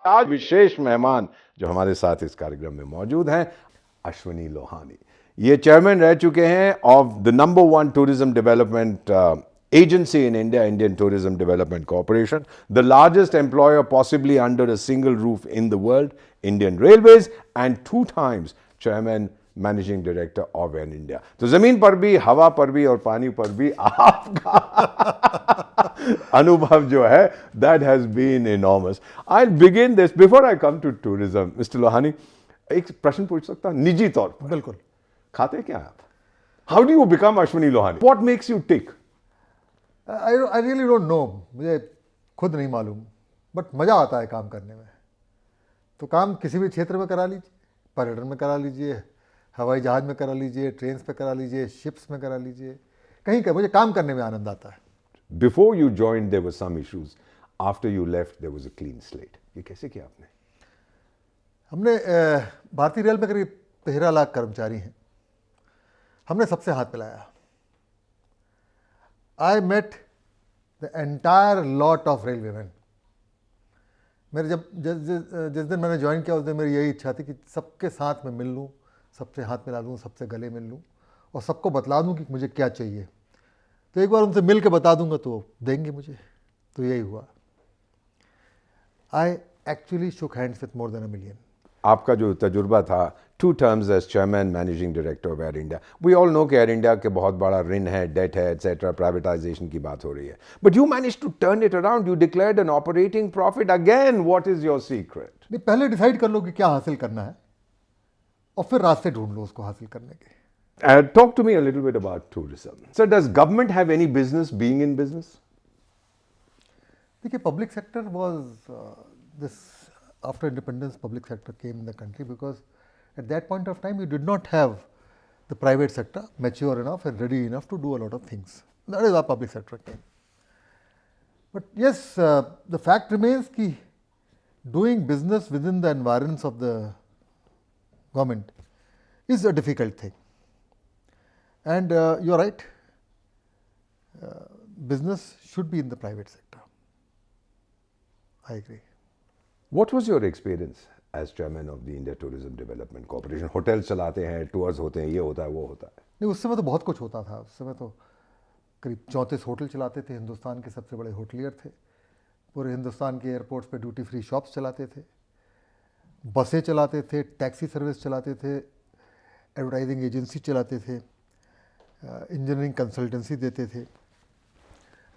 आज विशेष मेहमान जो हमारे साथ इस कार्यक्रम में मौजूद हैं, अश्विनी लोहानी। ये चेयरमैन रह चुके हैं of the number 1 tourism development agency in India, Indian Tourism Development Corporation, the largest employer possibly under a single roof in the world, Indian Railways, and 2 times chairman managing director of Air India. तो जमीन पर भी, हवा पर भी और पानी पर भी आपका अनुभव जो है that has been enormous. I begin this before I come to tourism. Mister Lohani, एक प्रश्न पूछ सकता हूं निजी तौर पर? बिल्कुल। खाते क्या आप? How do you become Ashwini Lohani? What makes you tick? I really don't know, मुझे खुद नहीं मालूम, बट मज़ा आता है काम करने में। तो काम किसी भी क्षेत्र में करा लीजिए, पर्यटन में करा लीजिए, हवाई जहाज में करा लीजिए, ट्रेन पे करा लीजिए, शिप्स में करा लीजिए, कहीं का मुझे काम करने में आनंद आता है। Before you joined there were some issues, after you left there was a clean slate. ये कैसे किया आपने? हमने भारतीय रेल में करीब 13 लाख कर्मचारी हैं, हमने सबसे हाथ मिलाया। I met the entire lot of railway man. मेरे जिस दिन मैंने ज्वाइन किया उस दिन मेरी यही इच्छा थी कि सबके साथ में मिल लूँ, सबसे हाथ मिला लूँ, सबसे गले मिल लूँ और सबको बतला दूँ कि मुझे क्या चाहिए। तो एक बार उनसे मिल के बता दूंगा तो देंगे मुझे। तो यही हुआ। I actually shook hands with more than a million. आपका जो तजुर्बा था 2 terms as chairman managing director of Air India, we all know कि एयर इंडिया के बहुत बड़ा ऋण है, डेट है, एटसेट्रा, प्राइवेटाइजेशन की बात हो रही है, but you manage to turn it around, you declared an operating profit again. What is your secret? नहीं, पहले डिसाइड कर लो कि क्या हासिल करना है और फिर रास्ते ढूंढ लो उसको हासिल करने के। Talk to me a little bit about tourism. So does government have any business being in business? देखिए, public sector was this after independence, public sector came in the country because at that point of time you did not have the private sector mature enough and ready enough to do a lot of things. That is our public sector came. But yes, the fact remains कि doing business within the environments of the government is a difficult thing. And you're right, business should be in the private sector. I agree. What was your experience as chairman of the India Tourism Development Corporation? Hotel चलाते हैं, tours होते हैं, ये होता है, वो होता है। नहीं, उस समय तो बहुत कुछ होता था। उस समय तो करीब 34 होटल चलाते थे, हिंदुस्तान के सबसे बड़े होटलियर थे। पूरे हिंदुस्तान के एयरपोर्ट्स पे ड्यूटी फ्री शॉप्स चलाते थे, बसें चलाते थे, टैक्सी सर्विस चलाते थे, एडवर्टाइजिंग एजेंसी चलाते थे, इंजीनियरिंग कंसल्टेंसी देते थे,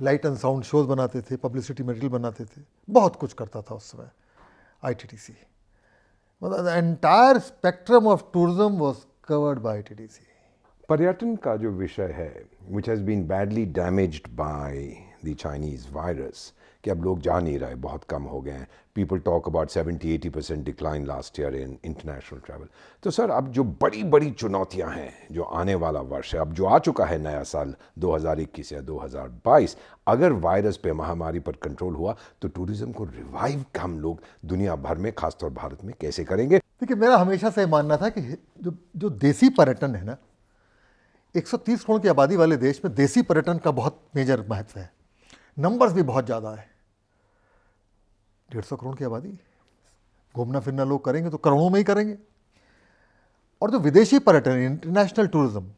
लाइट एंड साउंड शोज बनाते थे, पब्लिसिटी मटेरियल बनाते थे, बहुत कुछ करता था उस समय आईटीडीसी। मतलब the entire spectrum of tourism was covered by ITDC. पर्यटन का जो विषय है which has been badly damaged by the Chinese virus, कि अब लोग जा नहीं रहे, बहुत कम हो गए हैं। People talk about 70-80% decline last year in international travel. तो सर, अब जो बड़ी बड़ी चुनौतियां हैं, जो आने वाला वर्ष है, अब जो आ चुका है नया साल 2021 या 2022, अगर वायरस पे, महामारी पर कंट्रोल हुआ तो टूरिज्म को रिवाइव हम लोग दुनिया भर में, खासतौर भारत में, कैसे करेंगे? देखिए, मेरा हमेशा से मानना था कि जो देसी पर्यटन है ना, 130 करोड़ की आबादी वाले देश में देसी पर्यटन का बहुत मेजर महत्व है। नंबर्स भी बहुत ज़्यादा है। 150 करोड़ की आबादी, घूमना फिरना लोग करेंगे तो करोड़ों में ही करेंगे। और जो विदेशी पर्यटन, इंटरनेशनल टूरिज्म,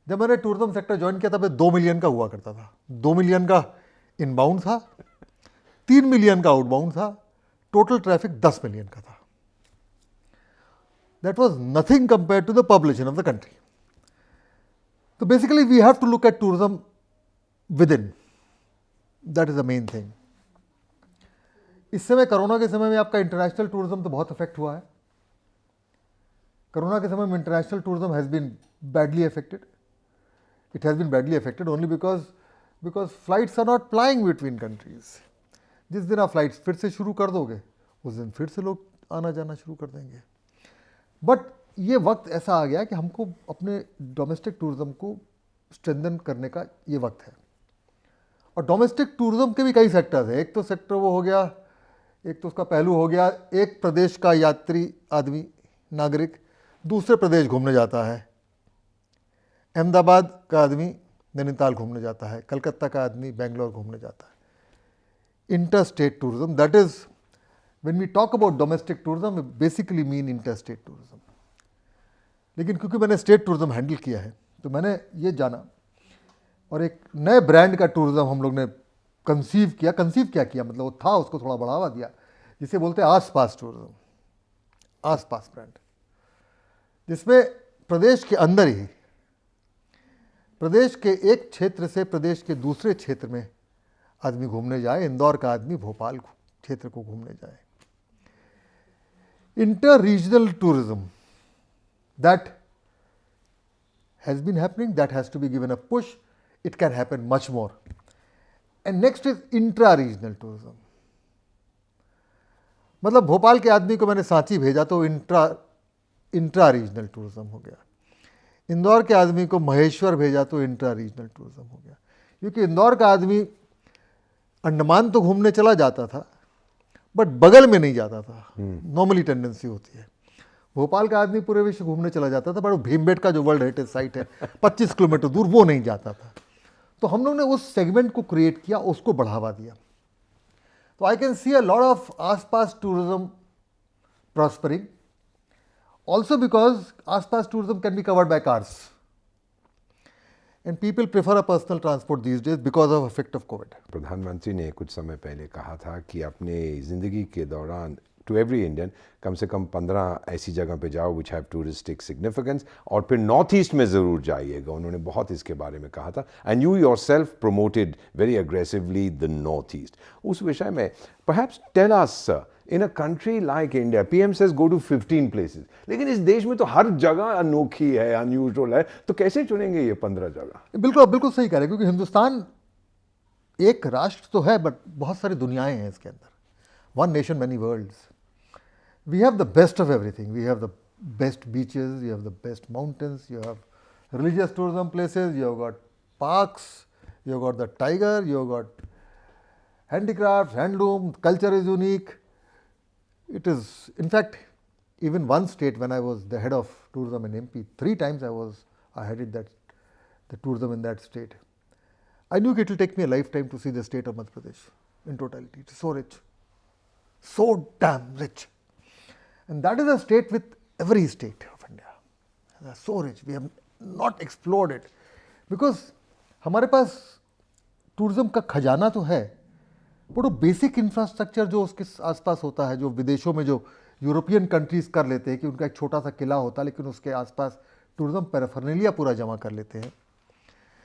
जब मैंने टूरिज्म सेक्टर ज्वाइन किया तब 2 मिलियन का हुआ करता था। 2 मिलियन का इनबाउंड था, 3 मिलियन का आउटबाउंड था, टोटल ट्रैफिक 10 मिलियन का था। That was nothing compare to the population of the country. तो basically we have to look at tourism within, that is the main thing. इस समय, corona के समय में आपका इंटरनेशनल टूरिज्म तो बहुत अफेक्ट हुआ है। कोरोना के समय में international tourism has been badly affected. It has been badly affected only because flights are not flying between countries. जिस दिन आप फ्लाइट्स फिर से शुरू कर दोगे, उस दिन फिर से लोग आना जाना शुरू कर देंगे। बट ये वक्त ऐसा आ गया कि हमको अपने डोमेस्टिक टूरिज्म को स्ट्रेंथन करने का ये वक्त है। और डोमेस्टिक टूरिज्म के भी कई सेक्टर्स हैं। एक तो सेक्टर वो हो गया, एक तो उसका पहलू हो गया, एक प्रदेश का यात्री आदमी, नागरिक दूसरे प्रदेश घूमने जाता है। अहमदाबाद का आदमी नैनीताल घूमने जाता है, कलकत्ता का आदमी बेंगलोर घूमने जाता है। Inter state tourism, that is When we talk about domestic tourism, we basically mean interstate tourism. लेकिन क्योंकि मैंने स्टेट टूरिज्म हैंडल किया है तो मैंने ये जाना और एक नए ब्रांड का टूरिज्म हम लोग ने कंसीव क्या किया मतलब वो था, उसको थोड़ा बढ़ावा दिया, जिसे बोलते हैं आस पास टूरिज्म, आस पास ब्रांड, जिसमें प्रदेश के अंदर ही प्रदेश के एक क्षेत्र से प्रदेश के दूसरे क्षेत्र में आदमी घूमने जाए। इंदौर का आदमी भोपाल क्षेत्र को घूमने जाए। Inter regional tourism that has been happening, that has to be given a push. It can happen much more. And next is intra-regional tourism. मतलब भोपाल के आदमी को मैंने सांची भेजा तो इंट्रा रीजनल टूरिज्म हो गया। इंदौर के आदमी को महेश्वर भेजा तो इंट्रा रीजनल टूरिज्म हो गया। क्योंकि इंदौर का आदमी अंडमान तो घूमने चला जाता था बट बगल में नहीं जाता था, नॉर्मली टेंडेंसी होती है। भोपाल का आदमी पूरे विश्व घूमने चला जाता था, बट भीमबेटका जो वर्ल्ड हेरिटेज साइट है 25 किलोमीटर दूर, वो नहीं जाता था। तो हम लोग ने उस सेगमेंट को क्रिएट किया, उसको बढ़ावा दिया। तो I can see a lot of आसपास टूरिज्म प्रॉस्परिंग, ऑल्सो बिकॉज आसपास tourism can be covered by cars and people prefer a personal transport these days because of effect of Covid. प्रधानमंत्री ने कुछ समय पहले कहा था कि अपने ज़िंदगी के दौरान टू एवरी इंडियन कम से कम 15 ऐसी जगह पे जाओ विच हैव टूरिस्टिक सिग्निफिकेंस, और फिर नॉर्थ ईस्ट में ज़रूर जाइएगा। उन्होंने बहुत इसके बारे में कहा था and you yourself promoted very aggressively the North East. उस विषय में perhaps tell us, in a country like India PM says go to 15 places, लेकिन इस देश में तो हर जगह अनोखी है, अनयूजुअल है, तो कैसे चुनेंगे ये 15 जगह? बिल्कुल सही कह रहे हैं, क्योंकि हिंदुस्तान एक राष्ट्र तो है बट बहुत सारी दुनियाएं हैं इसके अंदर। One nation many worlds. We have the best of everything. We have the best beaches, you have the best mountains, you have religious tourism places, you have got parks, you have got the tiger, you have got handicrafts, handloom, culture is unique. It is, in fact, even one state when I was the head of tourism in MP, 3 times I headed the tourism in that state. I knew it will take me a lifetime to see the state of Madhya Pradesh in totality. It is so rich, so damn rich. And that is a state with every state of India. They are so rich. We have not explored it because हमारे पास tourism का खजाना तो है, but वो basic infrastructure जो उसके आसपास होता है, जो विदेशों में जो यूरोपियन कंट्रीज कर लेते हैं कि उनका एक छोटा सा किला होता है लेकिन उसके आसपास टूरिज्म पैराफर्नेलिया पूरा जमा कर लेते हैं।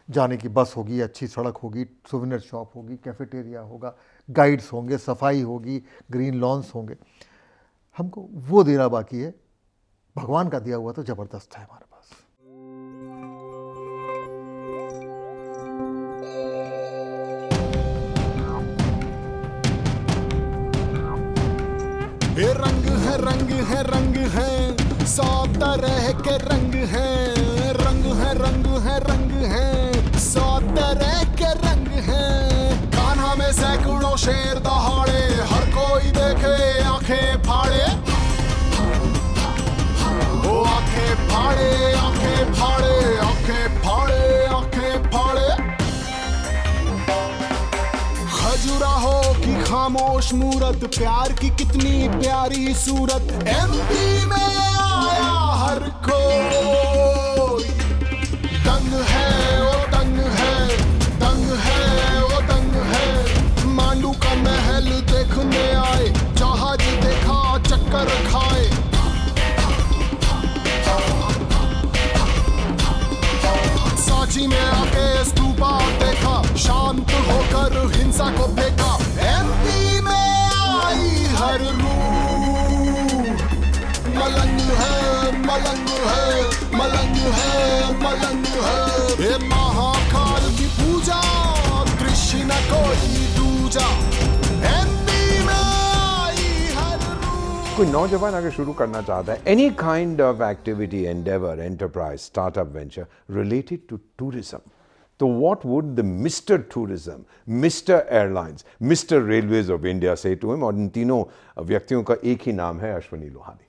जाने की बस होगी, अच्छी सड़क होगी, सोवेनियर शॉप होगी, कैफेटेरिया होगा, गाइड्स होंगे, सफाई होगी, ग्रीन लॉन्स होंगे। हमको वो देना बाकी है। भगवान का दिया हुआ तो जबरदस्त है हमारे पास। ये रंग है रंग है रंग है, 100 तरह के रंग है, रंग है रंग है रंग है, 100 तरह के रंग है। कान्हा में सैकड़ों शेर दहाड़े, हर कोई देखे आंखें फाड़े, ओ आंखें फाड़े आंखें फाड़े आंखें फाड़े आंखें फाड़े। खजुराहो की खामोश मूरत, प्यार की कितनी प्यारी सूरत, एमपी में आया हर कोई। दंग है ओ दंग है, दंग है ओ दंग है। मांडू का महल देखने आए, जहाज देखा चक्कर खाए। सांची में आके स्तूपा देखा, शांत होकर हिंसा को फेंका। एमपी में आई हर रूह, मलंग है मलंग है मलंग है मलंग है। ये महाकाल की पूजा, दृश्य न कोई दूजा। एमपी में आई हर रूह। कोई नौजवान अगर शुरू करना चाहता है any kind of activity, endeavour, enterprise, startup venture related to tourism, तो what would the mister tourism, mister airlines, mister railways of India say to him? और इन तीनों व्यक्तियों का एक ही नाम है, अश्वनी लोहानी।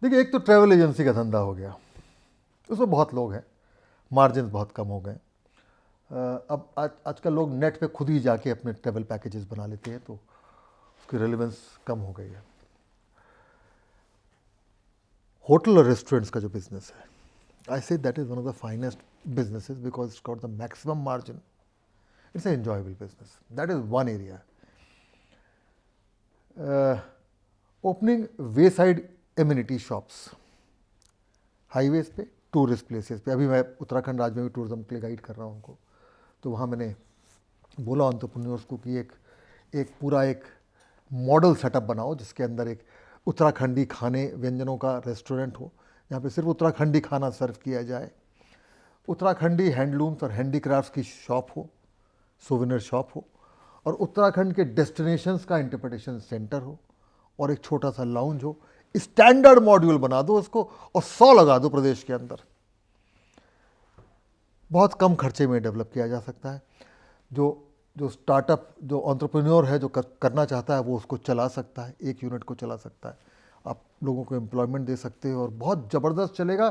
देखिए, एक तो ट्रैवल एजेंसी का धंधा हो गया, उसमें बहुत लोग हैं, मार्जिन बहुत कम हो गए। अब आजकल लोग नेट पे खुद ही जाके अपने ट्रैवल पैकेजेस बना लेते हैं, तो उसकी रेलेवेंस कम हो गई है। होटल और रेस्टोरेंट्स का जो बिजनेस है, I say that is one of the finest businesses because it's got the maximum margin, it's an enjoyable business, that is one area. Opening wayside amenity shops highways पे, tourist places पे। अभी मैं उत्तराखंड राज्य में भी tourism के लिए guide कर रहा हूँ उनको, तो वहाँ मैंने बोला एंटरप्रेन्योर्स को कि एक पूरा एक मॉडल सेटअप बनाओ जिसके अंदर एक उत्तराखंडी खाने व्यंजनों का रेस्टोरेंट हो, जहाँ पे सिर्फ उत्तराखंडी खाना सर्व किया जाए, उत्तराखंडी हैंडलूम्स और हैंडीक्राफ्ट्स की शॉप हो, सोवेनियर शॉप हो, और उत्तराखंड के डेस्टिनेशंस का इंटरप्रिटेशन सेंटर हो, और एक छोटा सा लाउंज हो। स्टैंडर्ड मॉड्यूल बना दो इसको और 100 लगा दो प्रदेश के अंदर। बहुत कम खर्चे में डेवलप किया जा सकता है। जो स्टार्टअप, जो एंटरप्रेन्योर है, जो करना चाहता है, वो उसको चला सकता है, एक यूनिट को चला सकता है। आप लोगों को एम्प्लॉयमेंट दे सकते हो और बहुत ज़बरदस्त चलेगा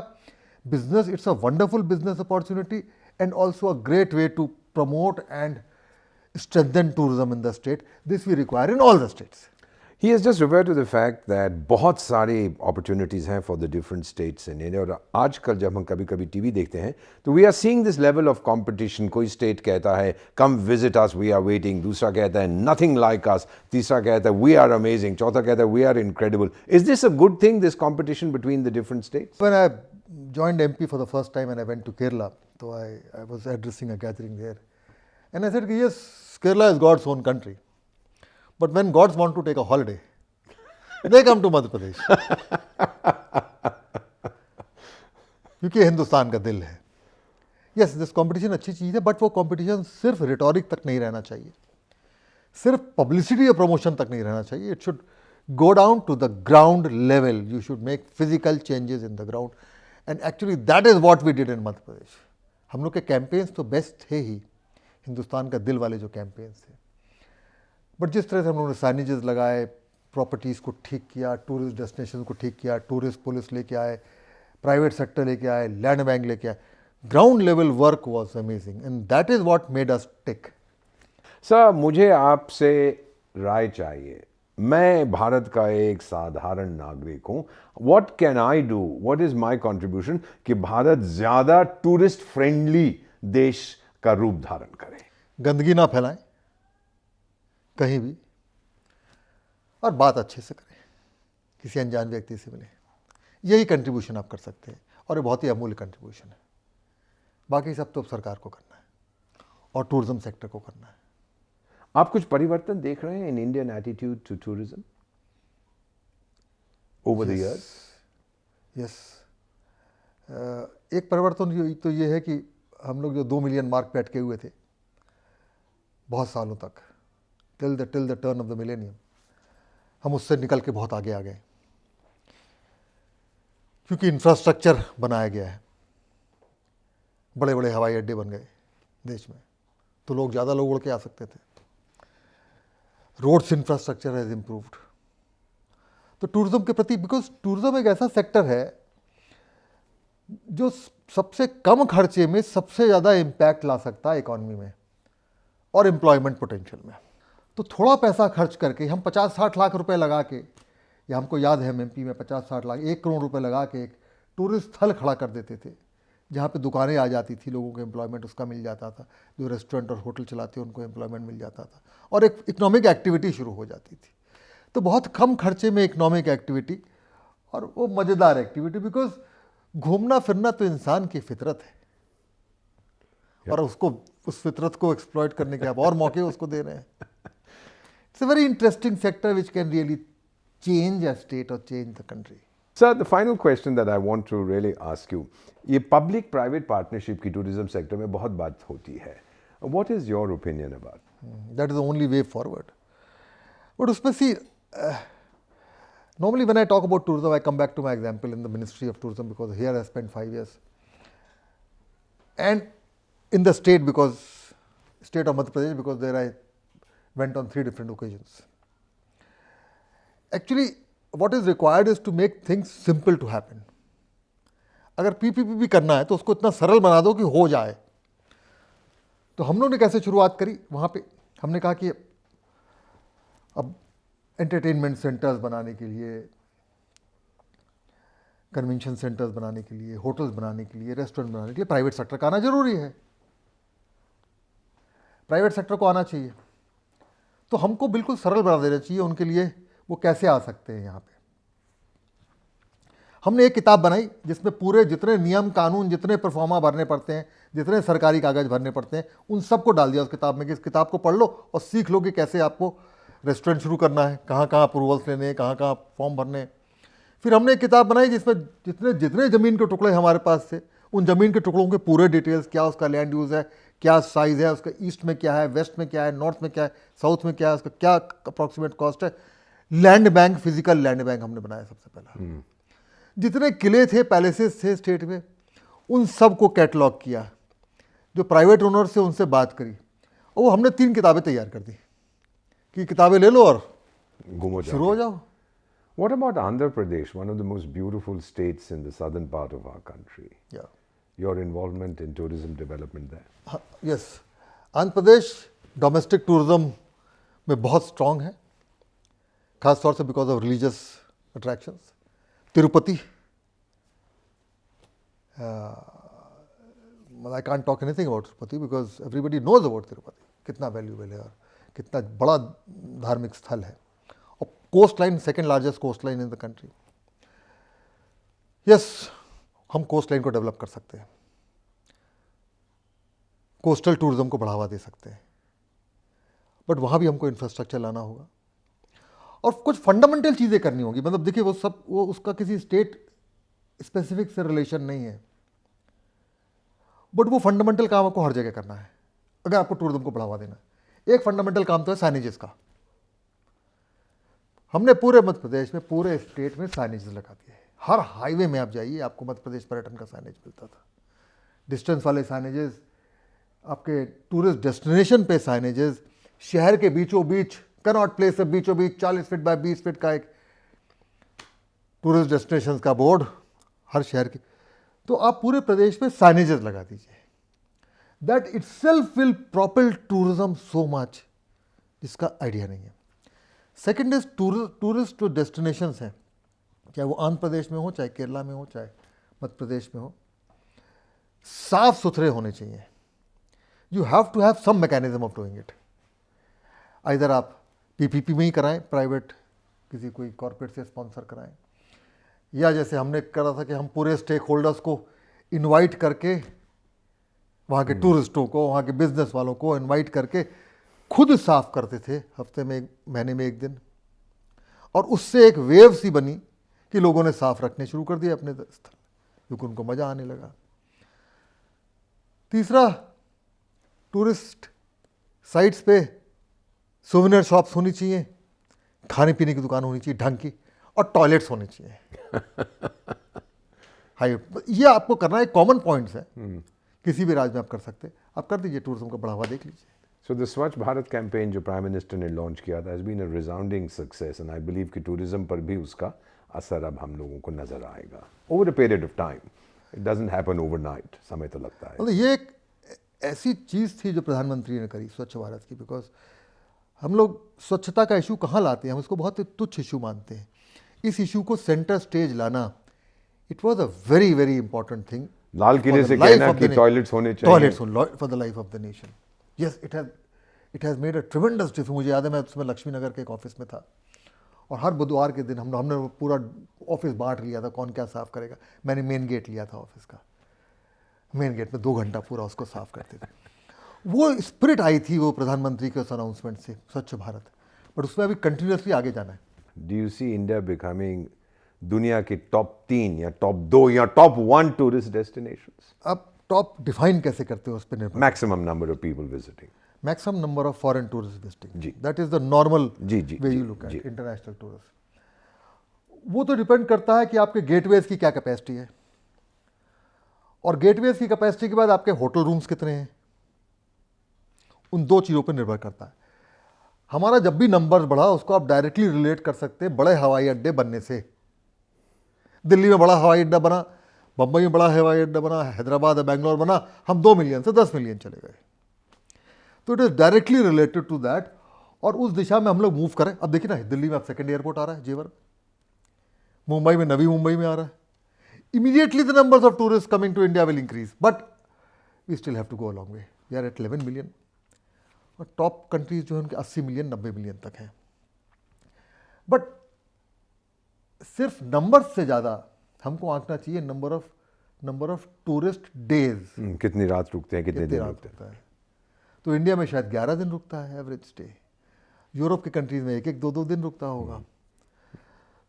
business. It's a wonderful business opportunity and also a great way to promote and strengthen tourism in the state. This we require in all the states. He has just referred to the fact that बहुत सारे opportunities हैं for the different states in India, और आजकल जब हम कभी कभी TV देखते हैं तो we are seeing this level of competition. कोई state कहता है come visit us, we are waiting, दूसरा कहता है nothing like us, तीसरा कहता है we are amazing, चौथा कहता है we are incredible. Is this a good thing, this competition between the different states? When I joined MP for the first time and I went to Kerala, so I was addressing a gathering there. And I said, yes, Kerala is God's own country. But when gods want to take a holiday, they come to Madhya Pradesh. क्योंकि हिंदुस्तान का दिल है। Yes, this competition अच्छी चीज़ है, but वो competition सिर्फ rhetoric तक नहीं रहना चाहिए, सिर्फ पब्लिसिटी और प्रमोशन तक नहीं रहना चाहिए। It should go down to the ground level. You should make physical changes in the ground, and actually that is what we did in Madhya Pradesh. हम लोग के कैंपेन्स तो बेस्ट थे ही, हिंदुस्तान का दिल वाले जो कैंपेन्स थे, बट जिस तरह से हम लोगों ने साइनेजेस लगाए, प्रॉपर्टीज़ को ठीक किया, टूरिस्ट डेस्टिनेशन को ठीक किया, टूरिस्ट पुलिस लेके आए, प्राइवेट सेक्टर लेके आए, लैंड बैंक लेके आए, ground level work was amazing and that is what made us tick. Sir, मुझे आपसे राय चाहिए। मैं भारत का एक साधारण नागरिक हूँ। What can I do, what is my contribution कि भारत ज़्यादा टूरिस्ट फ्रेंडली देश का रूप धारण करें? गंदगी ना फैलाएं कहीं भी, और बात अच्छे से करें, किसी अनजान व्यक्ति से मिलें। यही कंट्रीब्यूशन आप कर सकते हैं, और ये बहुत ही अमूल्य कंट्रीब्यूशन है। बाकी सब तो सरकार को करना है और टूरिज्म सेक्टर को करना है। आप कुछ परिवर्तन देख रहे हैं in Indian attitude to tourism over the years? Yes, एक परिवर्तन तो ये है कि हम लोग जो 2 मिलियन मार्क पे अटके हुए थे बहुत सालों तक, till the turn off the millennium, हम उससे निकल के बहुत आगे आ गए, क्योंकि इंफ्रास्ट्रक्चर बनाया गया है। बड़े बड़े हवाई अड्डे बन गए देश में, तो लोग ज़्यादा लोग उड़ के आ सकते थे। Roads infrastructure has improved. तो टूरिज्म के प्रति, बिकॉज टूरिज्म एक ऐसा सेक्टर है जो सबसे कम खर्चे में सबसे ज़्यादा इम्पैक्ट ला सकता है इकॉनमी में और एम्प्लॉयमेंट पोटेंशियल में। तो थोड़ा पैसा खर्च करके हम 50-60 लाख रुपए लगा के, या हमको याद है एमपी में 50-60 लाख, 1 करोड़ रुपए लगा के एक टूरिस्ट स्थल खड़ा कर देते थे, जहाँ पे दुकानें आ जाती थी, लोगों को एम्प्लॉयमेंट उसका मिल जाता था, जो रेस्टोरेंट और होटल चलाते हैं उनको एम्प्लॉयमेंट मिल जाता था, और एक इकोनॉमिक एक्टिविटी शुरू हो जाती थी। तो बहुत कम खर्चे में इकोनॉमिक एक्टिविटी, और वो मज़ेदार एक्टिविटी, बिकॉज घूमना फिरना तो इंसान की फितरत है, और उसको, उस फितरत को एक्सप्लॉइट करने के आप और मौके उसको दे रहे हैं। It's a very interesting sector which can really change a state और change the country. Sir, the final question that I want to really ask you, ये public private partnership की tourism sector में बहुत बात होती है. What is your opinion about? That is the only way forward. But उसमें see, normally when I talk about tourism, I come back to my example in the Ministry of Tourism, because here I spent 5 years. And in the state, because state of Madhya Pradesh, because there I went on 3 different occasions. Actually, what is required is to make things simple to happen. अगर PPP भी करना है तो उसको इतना सरल बना दो कि हो जाए। तो हम लोगों ने कैसे शुरुआत करी, वहाँ पे हमने कहा कि अब एंटरटेनमेंट सेंटर्स बनाने के लिए, कन्वेंशन सेंटर्स बनाने के लिए, होटल्स बनाने के लिए, रेस्टोरेंट बनाने के लिए प्राइवेट सेक्टर का आना जरूरी है। प्राइवेट सेक्टर को आना चाहिए। तो हमको बिल्कुल सरल बना देना चाहिए उनके लिए वो कैसे आ सकते हैं यहाँ पे। हमने एक किताब बनाई जिसमें पूरे जितने नियम कानून, जितने परफॉर्मा भरने पड़ते हैं, जितने सरकारी कागज भरने पड़ते हैं, उन सबको डाल दिया उस किताब में कि इस किताब को पढ़ लो और सीख लो कि कैसे आपको रेस्टोरेंट शुरू करना है, कहाँ कहाँ अप्रूवल्स लेने हैं, कहाँ कहाँ फॉर्म भरने हैं। फिर हमने एक किताब बनाई जिसमें जितने जितने ज़मीन के टुकड़े हमारे पास थे, उन ज़मीन के टुकड़ों के पूरे डिटेल्स, क्या उसका लैंड यूज़ है, क्या साइज़ है, उसका ईस्ट में क्या है, वेस्ट में क्या है, नॉर्थ में क्या है, साउथ में क्या है, उसका क्या अप्रॉक्सीमेट कॉस्ट है। Land bank, physical land bank हमने बनाया सबसे पहला। जितने किले थे, पैलेसेस थे स्टेट में, उन सब को कैटलॉग किया। जो प्राइवेट ओनर से उनसे बात करी और वो हमने 3 किताबें तैयार कर दी कि किताबें ले लो और घूमो शुरू हो जाओ। What about Andhra Pradesh, one of the most beautiful states in the southern part of our country? या Your involvement in tourism development there? Yes, Andhra Pradesh domestic tourism में बहुत स्ट्रांग है, खास तौर से because of religious attractions. Tirupati, I can't talk anything about Tirupati because everybody knows about Tirupati, कितना valuable है और कितना बड़ा धार्मिक स्थल है, और coast line, second largest coast line in the country. Yes, हम कोस्ट लाइन को डेवलप कर सकते हैं, कोस्टल टूरिज्म को बढ़ावा दे सकते हैं, बट वहाँ भी हमको इंफ्रास्ट्रक्चर लाना होगा और कुछ फंडामेंटल चीज़ें करनी होगी। मतलब देखिए, वो उसका किसी स्टेट स्पेसिफिक से रिलेशन नहीं है, बट वो फंडामेंटल काम आपको हर जगह करना है अगर आपको टूरिज्म को बढ़ावा देना है। एक फंडामेंटल काम तो है साइनेजेस का। हमने पूरे मध्य प्रदेश में, पूरे स्टेट में साइनेजेस लगा दिए हैं। हर हाईवे में आप जाइए, आपको मध्य प्रदेश पर्यटन का साइनेज मिलता था। डिस्टेंस वाले साइनेजेस, आपके टूरिस्ट डेस्टिनेशन पे साइनेजेस, शहर के बीचों बीच, कैनॉट प्लेस से बीचों बीच 40 फीट बाय 20 फीट का एक टूरिस्ट डेस्टिनेशन का बोर्ड हर शहर के। तो आप पूरे प्रदेश में साइनेजेस लगा दीजिए। That itself will propel tourism so much, जिसका आइडिया नहीं है। सेकेंड इज टूरिस्ट जो डेस्टिनेशंस हैं, चाहे वो आंध्र प्रदेश में हो, चाहे केरला में हो, चाहे मध्य प्रदेश में हो, साफ सुथरे होने चाहिए। You have to have some mechanism of doing it. इधर आप पीपीपी में ही कराएं, प्राइवेट किसी कोई कॉर्पोरेट से स्पॉन्सर कराएं, या जैसे हमने करा था कि हम पूरे स्टेक होल्डर्स को इनवाइट करके, वहाँ के टूरिस्टों को, वहाँ के बिजनेस वालों को इनवाइट करके खुद साफ करते थे हफ्ते में, महीने में 1 दिन, और उससे एक वेव सी बनी कि लोगों ने साफ रखने शुरू कर दिए अपने स्थल, क्योंकि उनको मज़ा आने लगा। तीसरा, टूरिस्ट साइट्स पे सोवेनियर शॉप्स होनी चाहिए, खाने पीने की दुकान होनी चाहिए ढंग की, और टॉयलेट्स होने चाहिए। हाई, ये आपको करना है, कॉमन पॉइंट्स है, किसी भी राज्य में आप कर सकते हैं, आप कर दीजिए, टूरिज्म को बढ़ावा देख लीजिए। So the Swachh Bharat campaign जो प्राइम मिनिस्टर ने लॉन्च किया था has been a resounding success and I believe कि टूरिज्म पर भी उसका असर अब हम लोगों को नजर आएगा over a period of time. It doesn't happen overnight, समय तो लगता है। मतलब ये एक ऐसी चीज़ थी जो प्रधानमंत्री ने करी स्वच्छ भारत की, बिकॉज हम लोग स्वच्छता का इशू कहाँ लाते हैं, हम इसको बहुत तुच्छ इशू मानते हैं। इस इशू को सेंटर स्टेज लाना, it was a very very important thing. लाल किले से कहना कि टॉयलेट्स होने चाहिए, toilets for the life of the nation. Yes, it has made a tremendous difference. मुझे याद है, मैं उसमें लक्ष्मी नगर के एक ऑफिस में था और हर बुधवार के दिन हमने पूरा ऑफिस बांट लिया था, कौन क्या साफ़ करेगा। मैंने मेन गेट लिया था ऑफिस का, मेन गेट में 2 घंटा पूरा उसको साफ़ करते थे। वो स्पिरिट आई थी वो प्रधानमंत्री के उस अनाउंसमेंट से, स्वच्छ भारत, बट उसमें अभी कंटिन्यूसली आगे जाना है। Do you see India becoming दुनिया की टॉप 3 या टॉप 2 या टॉप 1 टूरिस्ट डेस्टिनेशंस? अब टॉप डिफाइन कैसे करते हो उस पर निर्भर। Maximum number of people visiting, maximum number of foreign tourist visiting, जी, दैट इज द नॉर्मल जी way you look at international tourist. वो तो डिपेंड करता है कि आपके गेटवेज की क्या कैपेसिटी है, और गेटवेज की कैपेसिटी के बाद आपके होटल रूम्स कितने हैं, उन 2 चीज़ों पर निर्भर करता है। हमारा जब भी नंबर बढ़ा, उसको आप डायरेक्टली रिलेट कर सकते हैं बड़े हवाई अड्डे बनने से। दिल्ली में बड़ा हवाई अड्डा बना, बम्बई में बड़ा हवाई अड्डा बना, हैदराबाद और बेंगलोर बना, हम 2 मिलियन से 10 मिलियन चले गए। तो it is directly related to that. और उस दिशा में हम लोग मूव करें। अब देखिए ना, दिल्ली में अब सेकंड एयरपोर्ट आ रहा है, जेवर। मुंबई में, नवी मुंबई में आ रहा है। Immediately the numbers of tourist coming to India will increase, but we still have to go a long way. We are at 11 million, और टॉप कंट्रीज जो है उनके 80 मिलियन 90 मिलियन तक हैं। बट सिर्फ नंबर से ज़्यादा हमको आंकना चाहिए नंबर ऑफ टूरिस्ट डेज। कितनी रात रुकते हैं, कितने दिन रुकते हैं। है। तो इंडिया में शायद 11 दिन रुकता है एवरेज स्टे। यूरोप के कंट्रीज में 1-1, 2-2 दिन रुकता होगा।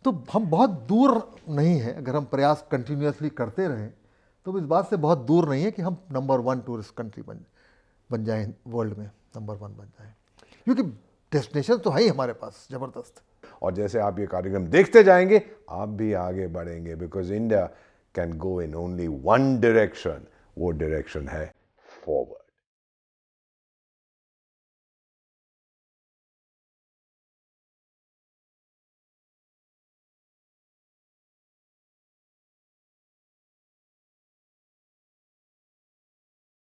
तो हम बहुत दूर नहीं है, अगर हम प्रयास कंटिन्यूसली करते रहें तो इस बात से बहुत दूर नहीं है कि हम नंबर 1 टूरिस्ट कंट्री बन जाएं, वर्ल्ड में नंबर 1 बन जाएं, क्योंकि डेस्टिनेशन तो है ही हमारे पास ज़बरदस्त। और जैसे आप ये कार्यक्रम देखते जाएंगे, आप भी आगे बढ़ेंगे, because India can go in only one direction. वो डायरेक्शन है फॉरवर्ड।